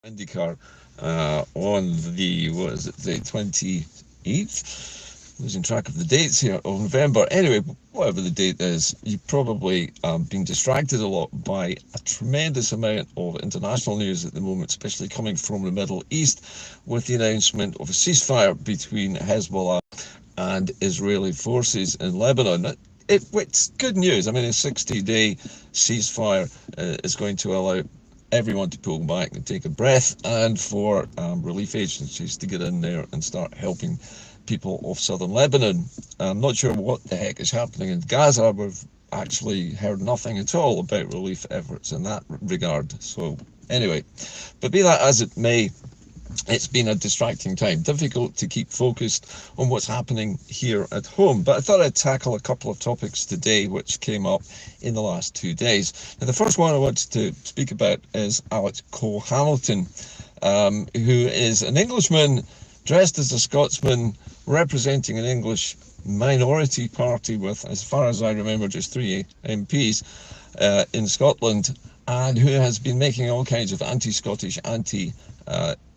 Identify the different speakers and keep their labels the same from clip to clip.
Speaker 1: Inde-Car on the, what is it, the 28th? Losing track of the dates here, of November. Anyway, whatever the date is, you've probably been distracted a lot by a tremendous amount of international news at the moment, especially coming from the Middle East, with the announcement of a ceasefire between Hezbollah and Israeli forces in Lebanon. It's good news. I mean, a 60-day ceasefire is going to allow everyone to pull back and take a breath, and for relief agencies to get in there and start helping people of southern Lebanon. I'm not sure what the heck is happening in Gaza. We've actually heard nothing at all about relief efforts in that regard. So anyway, but be that as it may, it's been a distracting time, difficult to keep focused on what's happening here at home. But I thought I'd tackle a couple of topics today which came up in the last 2 days. Now, the first one I wanted to speak about is Alex Cole-Hamilton, who is an Englishman dressed as a Scotsman, representing an English minority party with, as far as I remember, just 3 MPs in Scotland, and who has been making all kinds of anti-Scottish,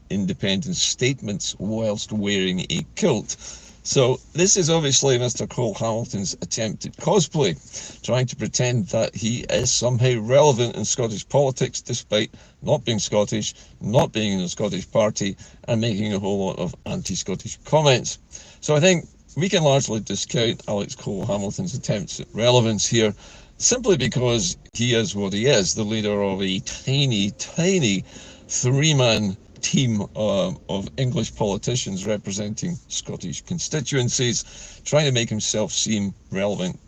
Speaker 1: independent statements whilst wearing a kilt. So this is obviously Mr. Cole-Hamilton's attempt at cosplay, trying to pretend that he is somehow relevant in Scottish politics despite not being Scottish, not being in the Scottish party, and making a whole lot of anti-Scottish comments. So I think we can largely discount Alex Cole-Hamilton's attempts at relevance here, simply because he is what he is, the leader of a tiny, tiny three-man team of English politicians representing Scottish constituencies, trying to make himself seem relevant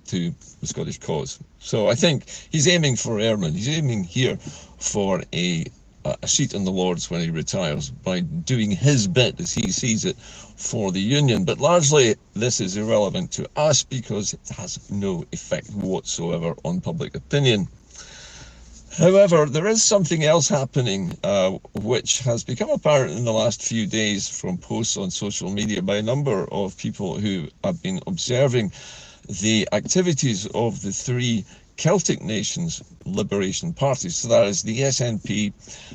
Speaker 1: to the Scottish cause. So I think he's aiming for airmen. He's aiming here for a seat in the Lords when he retires by doing his bit, as he sees it, for the Union. But largely this is irrelevant to us because it has no effect whatsoever on public opinion. However, there is something else happening, which has become apparent in the last few days from posts on social media by a number of people who have been observing the activities of the three Celtic nations liberation parties. So that is the SNP,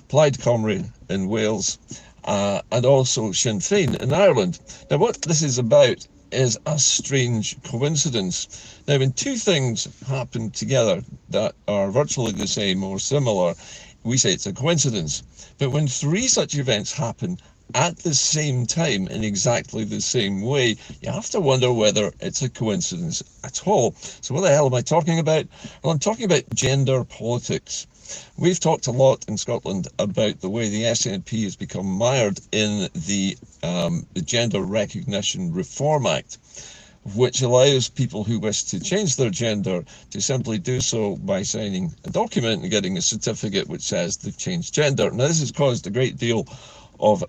Speaker 1: Plaid Cymru in Wales, and also Sinn Féin in Ireland. Now, what this is about is a strange coincidence. Now, when two things happen together that are virtually the same or similar, we say it's a coincidence. But when three such events happen at the same time in exactly the same way, you have to wonder whether it's a coincidence at all. So what the hell am I talking about? Well, I'm talking about gender politics. We've talked a lot in Scotland about the way the SNP has become mired in the Gender Recognition Reform Act, which allows people who wish to change their gender to simply do so by signing a document and getting a certificate which says they've changed gender. Now, this has caused a great deal of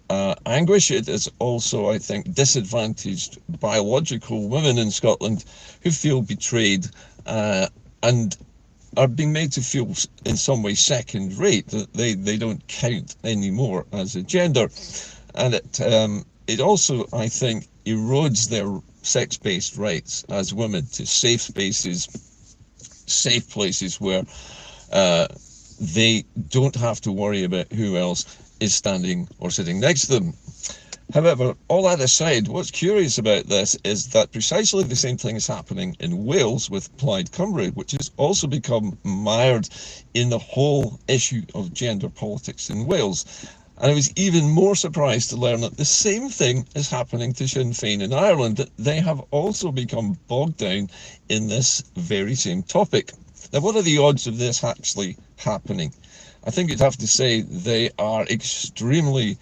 Speaker 1: anguish. It has also, I think, disadvantaged biological women in Scotland who feel betrayed and are being made to feel in some way second rate, that they don't count anymore as a gender. And it also, I think, erodes their sex-based rights as women to safe spaces, safe places where they don't have to worry about who else is standing or sitting next to them. However, all that aside, what's curious about this is that precisely the same thing is happening in Wales with Plaid Cymru, which has also become mired in the whole issue of gender politics in Wales. And I was even more surprised to learn that the same thing is happening to Sinn Féin in Ireland, that they have also become bogged down in this very same topic. Now, what are the odds of this actually happening? I think you'd have to say they are extremely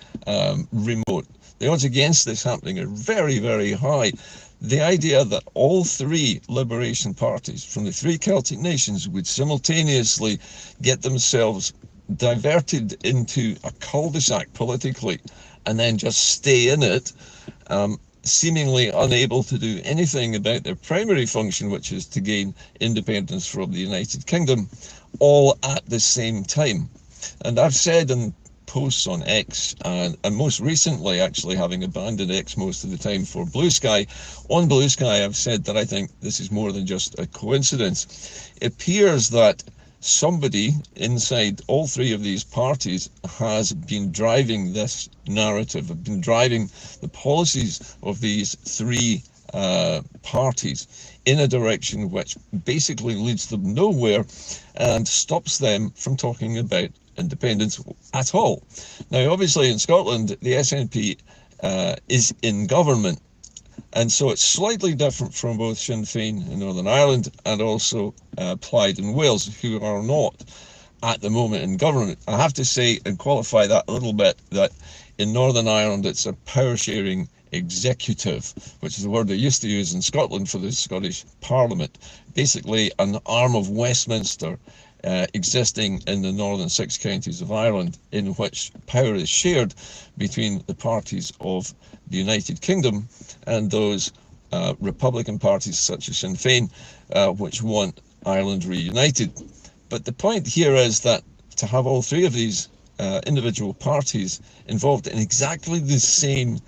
Speaker 1: remote. The odds against this happening are very, very high. The idea that all three liberation parties from the three Celtic nations would simultaneously get themselves diverted into a cul-de-sac politically and then just stay in it, seemingly unable to do anything about their primary function, which is to gain independence from the United Kingdom, all at the same time. And I've said in posts on X, and most recently, actually having abandoned X most of the time for Blue Sky, on Blue Sky I've said that I think this is more than just a coincidence. It appears that somebody inside all three of these parties has been driving this narrative, have been driving the policies of these three parties in a direction which basically leads them nowhere and stops them from talking about independence at all. Now, obviously in Scotland, the SNP is in government, and so it's slightly different from both Sinn Féin in Northern Ireland and also Plaid in Wales, who are not at the moment in government. I have to say and qualify that a little bit, that in Northern Ireland it's a power-sharing executive, which is the word they used to use in Scotland for the Scottish Parliament. Basically an arm of Westminster existing in the northern 6 counties of Ireland, in which power is shared between the parties of the United Kingdom and those Republican parties such as Sinn Féin, which want Ireland reunited. But the point here is that to have all three of these individual parties involved in exactly the same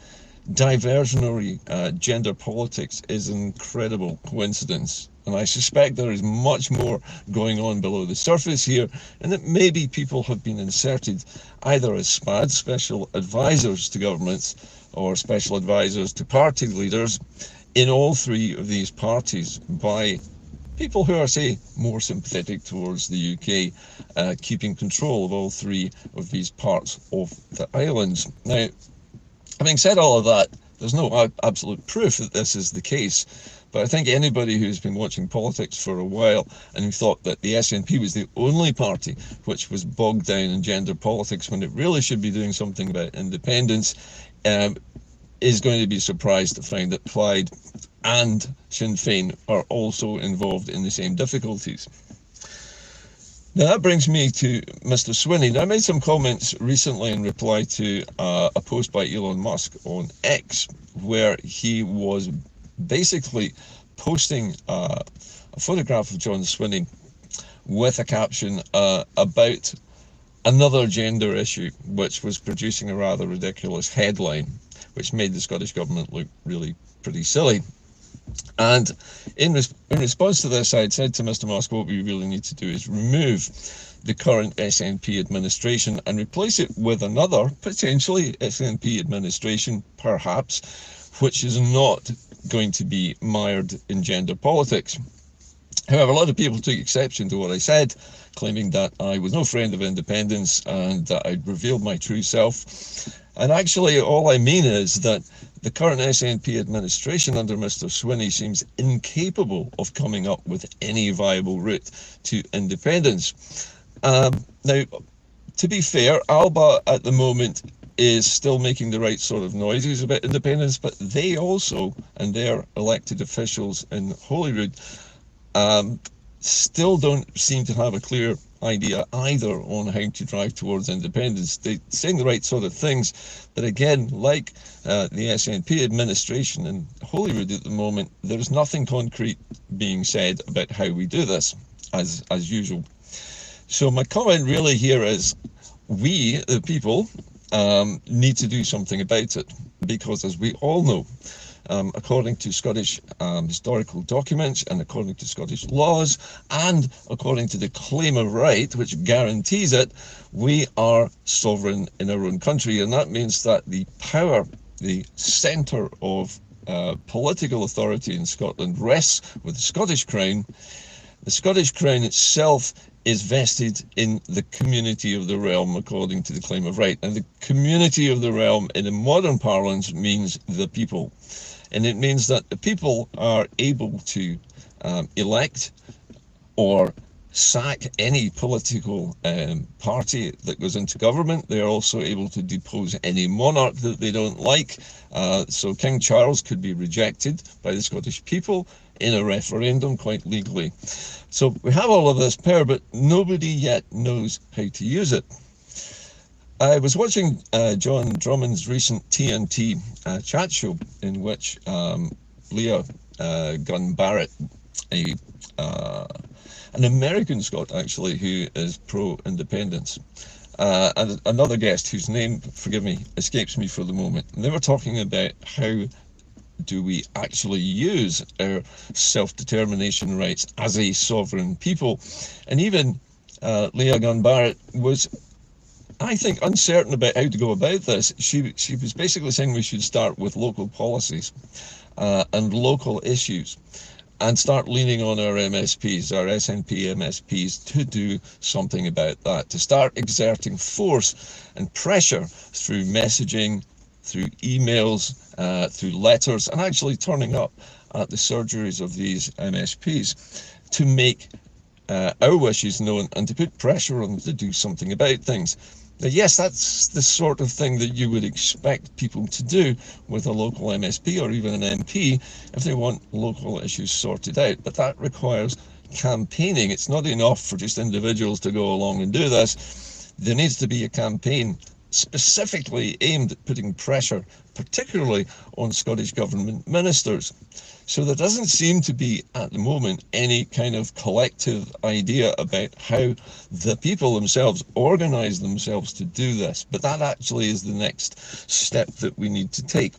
Speaker 1: diversionary gender politics is an incredible coincidence. And I suspect there is much more going on below the surface here, and that maybe people have been inserted either as SPADs, special advisors to governments, or special advisors to party leaders in all three of these parties by people who are, say, more sympathetic towards the UK keeping control of all three of these parts of the islands. Now, having said all of that, there's no absolute proof that this is the case, but I think anybody who's been watching politics for a while and who thought that the SNP was the only party which was bogged down in gender politics when it really should be doing something about independence is going to be surprised to find that Plaid and Sinn Féin are also involved in the same difficulties. Now that brings me to Mr. Swinney. Now, I made some comments recently in reply to a post by Elon Musk on X, where he was basically posting a photograph of John Swinney with a caption about another gender issue, which was producing a rather ridiculous headline, which made the Scottish Government look really pretty silly. And in response to this, I had said to Mr. Musk, what we really need to do is remove the current SNP administration and replace it with another, potentially SNP administration, perhaps, which is not going to be mired in gender politics. However, a lot of people took exception to what I said, claiming that I was no friend of independence and that I'd revealed my true self. And actually, all I mean is that the current SNP administration under Mr. Swinney seems incapable of coming up with any viable route to independence. Now, to be fair, ALBA at the moment is still making the right sort of noises about independence, but they also, and their elected officials in Holyrood, still don't seem to have a clear idea either on how to drive towards independence. They're saying the right sort of things, but again, like the SNP administration in Holyrood at the moment, there's nothing concrete being said about how we do this, as usual. So my comment really here is, we, the people, need to do something about it, because as we all know, according to Scottish historical documents and according to Scottish laws and according to the claim of right, which guarantees it, we are sovereign in our own country. And that means that the power, the centre of political authority in Scotland rests with the Scottish Crown. The Scottish Crown itself is vested in the community of the realm according to the claim of right. And the community of the realm in a modern parlance means the people. And it means that the people are able to elect or sack any political party that goes into government. They are also able to depose any monarch that they don't like. So King Charles could be rejected by the Scottish people in a referendum quite legally. So we have all of this power, but nobody yet knows how to use it. I was watching John Drummond's recent TNT chat show, in which Leah Gunn Barrett, an American Scot actually, who is pro-independence, and another guest whose name, forgive me, escapes me for the moment, and they were talking about how do we actually use our self-determination rights as a sovereign people. And even Leah Gunn-Barrett, was, I think, uncertain about how to go about this. She was basically saying we should start with local policies and local issues, and start leaning on our MSPs, our SNP MSPs, to do something about that, to start exerting force and pressure through messaging, through emails, through letters, and actually turning up at the surgeries of these MSPs to make our wishes known and to put pressure on them to do something about things. Now, yes, that's the sort of thing that you would expect people to do with a local MSP or even an MP if they want local issues sorted out, but that requires campaigning. It's not enough for just individuals to go along and do this. There needs to be a campaign specifically aimed at putting pressure, particularly on Scottish Government ministers. So there doesn't seem to be, at the moment, any kind of collective idea about how the people themselves organise themselves to do this. But that actually is the next step that we need to take.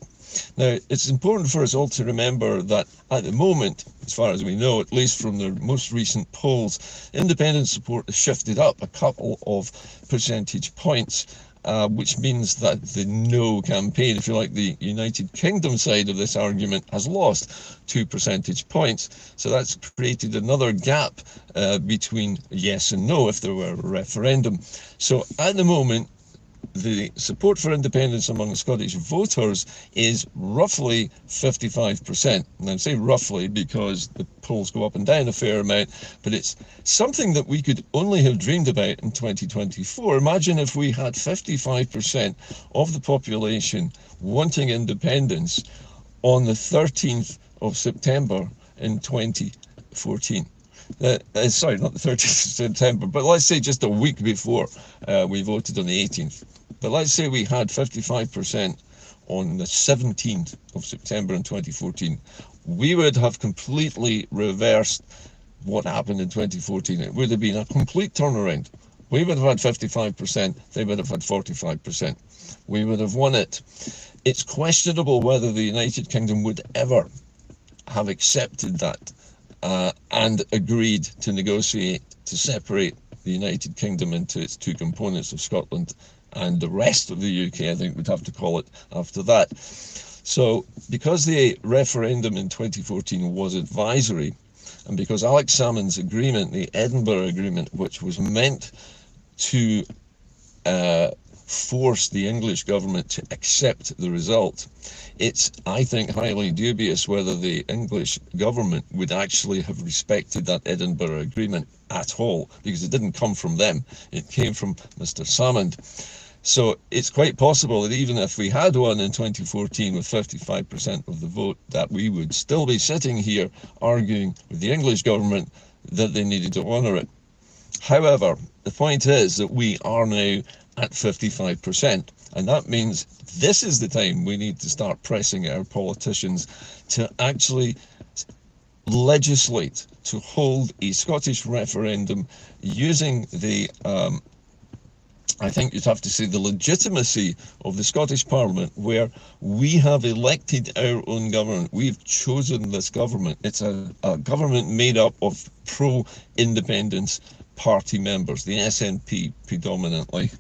Speaker 1: Now, it's important for us all to remember that at the moment, as far as we know, at least from the most recent polls, independent support has shifted up a couple of percentage points. Which means that the no campaign, if you like, the United Kingdom side of this argument, has lost 2 percentage points. So that's created another gap between yes and no if there were a referendum. So at the moment, the support for independence among Scottish voters is roughly 55%. And I say roughly because the polls go up and down a fair amount, but it's something that we could only have dreamed about in 2024. Imagine if we had 55% of the population wanting independence on the 13th of September in 2014. Sorry, not the 30th of September, but let's say just a week before we voted on the 18th. But let's say we had 55% on the 17th of September in 2014. We would have completely reversed what happened in 2014. It would have been a complete turnaround. We would have had 55%, they would have had 45%. We would have won it. It's questionable whether the United Kingdom would ever have accepted that and agreed to negotiate to separate the United Kingdom into its two components of Scotland and the rest of the UK, I think we'd have to call it after that. So because the referendum in 2014 was advisory, and because Alex Salmond's agreement, the Edinburgh Agreement, which was meant to force the English government to accept the result, it's, I think, highly dubious whether the English government would actually have respected that Edinburgh Agreement at all, because it didn't come from them, it came from Mr. Salmond. So it's quite possible that even if we had won in 2014 with 55% of the vote, that we would still be sitting here arguing with the English government that they needed to honour it. However, the point is that we are now at 55%, and that means this is the time we need to start pressing our politicians to actually legislate to hold a Scottish referendum using the I think you'd have to say the legitimacy of the Scottish Parliament, where we have elected our own government. We've chosen this government. It's a government made up of pro-independence party members, the SNP predominantly.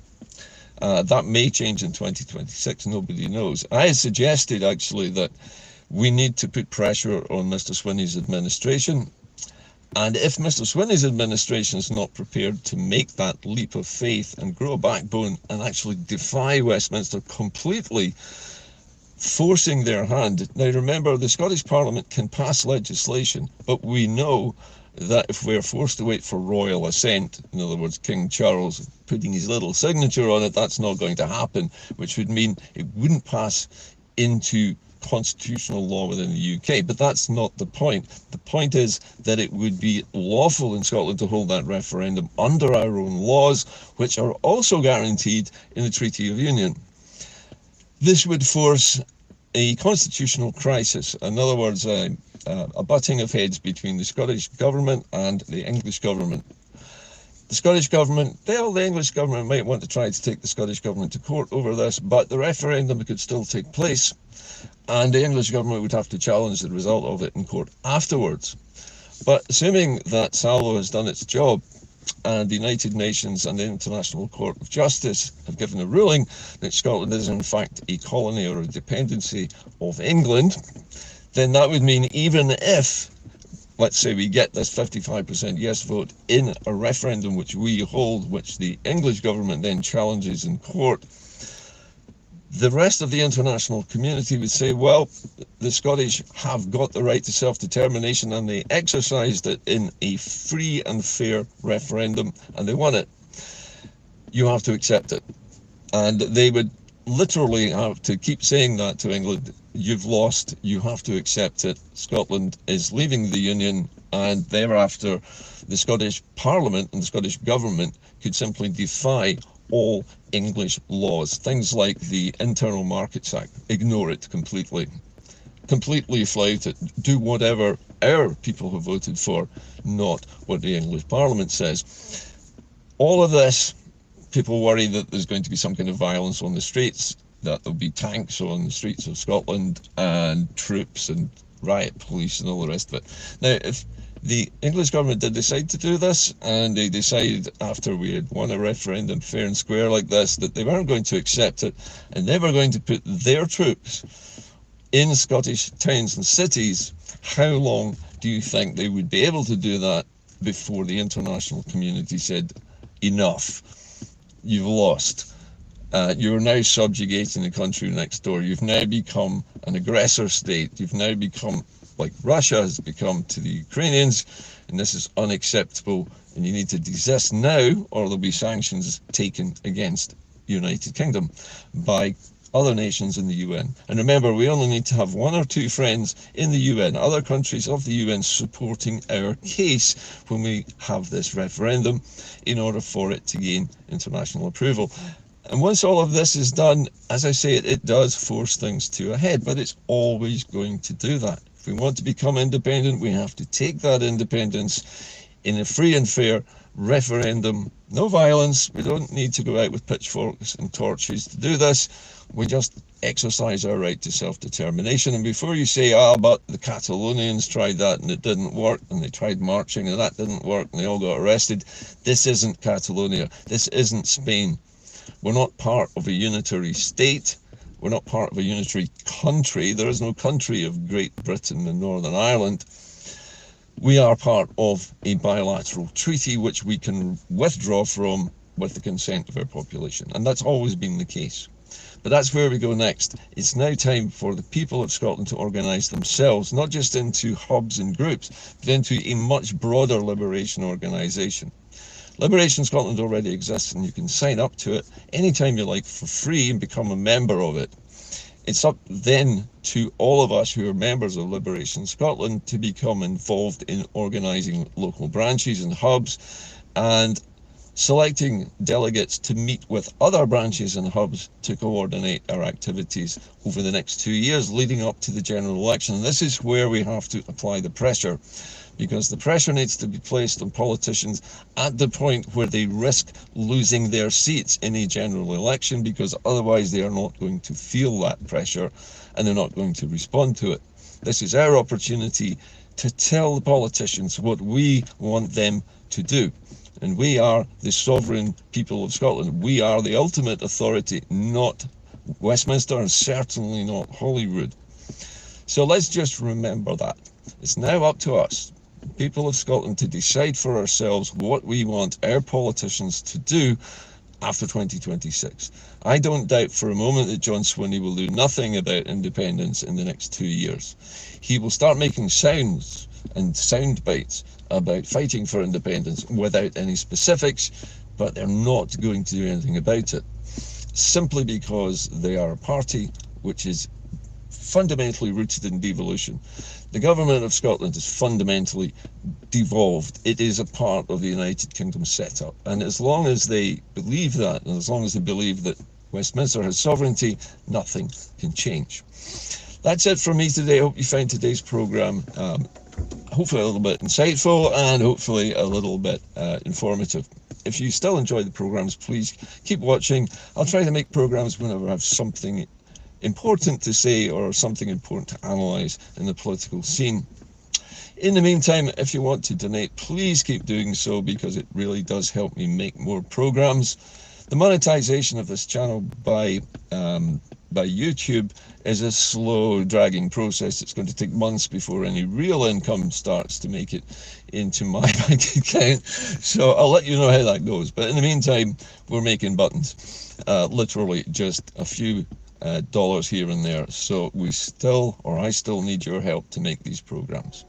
Speaker 1: That may change in 2026, nobody knows. I suggested actually that we need to put pressure on Mr. Swinney's administration. And if Mr. Swinney's administration is not prepared to make that leap of faith and grow a backbone and actually defy Westminster completely, forcing their hand. Now remember, the Scottish Parliament can pass legislation, but we know that if we're forced to wait for royal assent, in other words, King Charles putting his little signature on it, that's not going to happen, which would mean it wouldn't pass into constitutional law within the UK. But that's not the point. The point is that it would be lawful in Scotland to hold that referendum under our own laws, which are also guaranteed in the Treaty of Union. This would force a constitutional crisis, in other words, a butting of heads between the Scottish government and the English government. The Scottish government, the English government might want to try to take the Scottish government to court over this, but the referendum could still take place, and the English government would have to challenge the result of it in court afterwards. But assuming that SALBA has done its job, and the United Nations and the International Court of Justice have given a ruling that Scotland is in fact a colony or a dependency of England, then that would mean even if, let's say, we get this 55% yes vote in a referendum which we hold, which the English government then challenges in court, the rest of the international community would say, well, the Scottish have got the right to self-determination and they exercised it in a free and fair referendum and they won it. You have to accept it. And they would literally have to keep saying that to England. You've lost, you have to accept it. Scotland is leaving the Union, and thereafter the Scottish Parliament and the Scottish Government could simply defy all English laws. Things like the Internal Markets Act, ignore it completely. Completely flout it. Do whatever our people have voted for, not what the English Parliament says. All of this, people worry that there's going to be some kind of violence on the streets, that there'll be tanks on the streets of Scotland and troops and riot police and all the rest of it. Now, if the English government did decide to do this, and they decided after we had won a referendum fair and square like this, that they weren't going to accept it, and they were going to put their troops in Scottish towns and cities, how long do you think they would be able to do that before the international community said, enough, you've lost? You're now subjugating the country next door. You've now become an aggressor state. You've now become like Russia has become to the Ukrainians, and this is unacceptable, and you need to desist now, or there'll be sanctions taken against United Kingdom by other nations in the UN. And remember, we only need to have 1 or 2 friends in the UN, other countries of the UN, supporting our case when we have this referendum in order for it to gain international approval. And once all of this is done, as I say, it does force things to a head, but it's always going to do that. If we want to become independent, we have to take that independence in a free and fair referendum. No violence. We don't need to go out with pitchforks and torches to do this. We just exercise our right to self-determination. And before you say, but the Catalonians tried that and it didn't work, and they tried marching and that didn't work and they all got arrested, this isn't Catalonia. This isn't Spain. We're not part of a unitary state. We're not part of a unitary country. There is no country of Great Britain and Northern Ireland. We are part of a bilateral treaty which we can withdraw from with the consent of our population. And that's always been the case. But that's where we go next. It's now time for the people of Scotland to organise themselves, not just into hubs and groups, but into a much broader liberation organisation. Liberation Scotland already exists, and you can sign up to it anytime you like for free and become a member of it. It's up then to all of us who are members of Liberation Scotland to become involved in organising local branches and hubs and selecting delegates to meet with other branches and hubs to coordinate our activities over the next 2 years leading up to the general election. And this is where we have to apply the pressure, because the pressure needs to be placed on politicians at the point where they risk losing their seats in a general election, because otherwise they are not going to feel that pressure and they're not going to respond to it. This is our opportunity to tell the politicians what we want them to do. And we are the sovereign people of Scotland. We are the ultimate authority, not Westminster and certainly not Holyrood. So let's just remember that. It's now up to us, people of Scotland, to decide for ourselves what we want our politicians to do after 2026. I don't doubt for a moment that John Swinney will do nothing about independence in the next 2 years. He will start making sounds and sound bites about fighting for independence without any specifics, but they're not going to do anything about it, simply because they are a party which is fundamentally rooted in devolution. The government of Scotland is fundamentally devolved. It is a part of the United Kingdom setup, and as long as they believe that, and as long as they believe that Westminster has sovereignty, nothing can change. That's it from me today. I hope you found today's programme hopefully a little bit insightful and hopefully a little bit informative. If you still enjoy the programmes, please keep watching. I'll try to make programmes whenever I have something important to say or something important to analyse in the political scene. In the meantime, if you want to donate, please keep doing so, because it really does help me make more programs. The monetization of this channel by YouTube is a slow dragging process. It's going to take months before any real income starts to make it into my bank account. So I'll let you know how that goes. But in the meantime, we're making buttons. Literally just a few dollars here and there. So I still need your help to make these programs.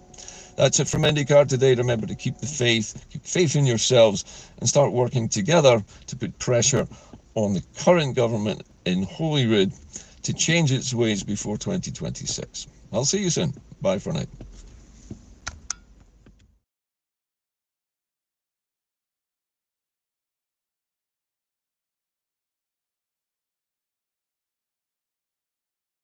Speaker 1: That's it from Inde-Car today. Remember to keep the faith, keep faith in yourselves, and start working together to put pressure on the current government in Holyrood to change its ways before 2026. I'll see you soon. Bye for now.